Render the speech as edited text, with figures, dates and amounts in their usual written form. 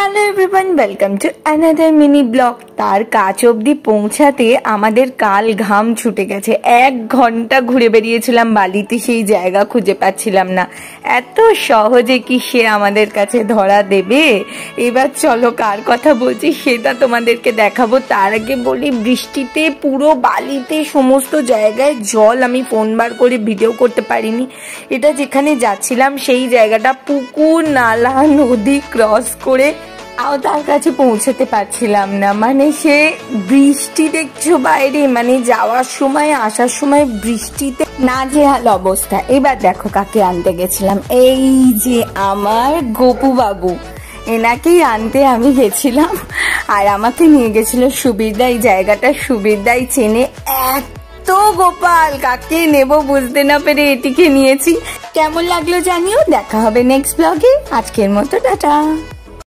Hello everyone, welcome to another mini blog. তার কাজ অবধি পৌঁছাতে আমাদের কাল ঘাম ছুটে গেছে। 1 ঘন্টা ঘুরে বেরিয়েছিলাম বালিতে, সেই জায়গা খুঁজে পাচ্ছিলাম না। এত সহজে কি সে আমাদের কাছে ধরা দেবে? এবার চলো কার কথা বলছি সেটা তোমাদেরকে দেখাবো। তার আগে বলি, বৃষ্টিতে পুরো বালিতে সমস্ত জায়গায় জল। আমি ফোন বার করে ভিডিও করতে পারিনি। এটা যেখানে যাচ্ছিলাম সেই জায়গাটা পুকুর, নালা, নদী ক্রস করে তার কাছে পৌঁছাতে পারছিলাম না। মানে সে বৃষ্টি দেখছো বাইরে, মানে যাওয়ার সময় আসার সময় বৃষ্টিতে নাজেহাল অবস্থা। এবার দেখো কাকে আনতে গেছিলাম, এই যে আমার গপু বাবু, এনাকেই আনতে আমি গেছিলাম। আর আমাকে নিয়ে গেছিল সুবীরদা। এই জায়গাটা সুবীরদাই চেনে। তো গোপাল, কাকে নেব বুঝতে না পেরে এটিকে নিয়েছি। কেমন লাগলো জানিও। দেখা হবে নেক্সট ব্লগে। আজকের মতো টাটা।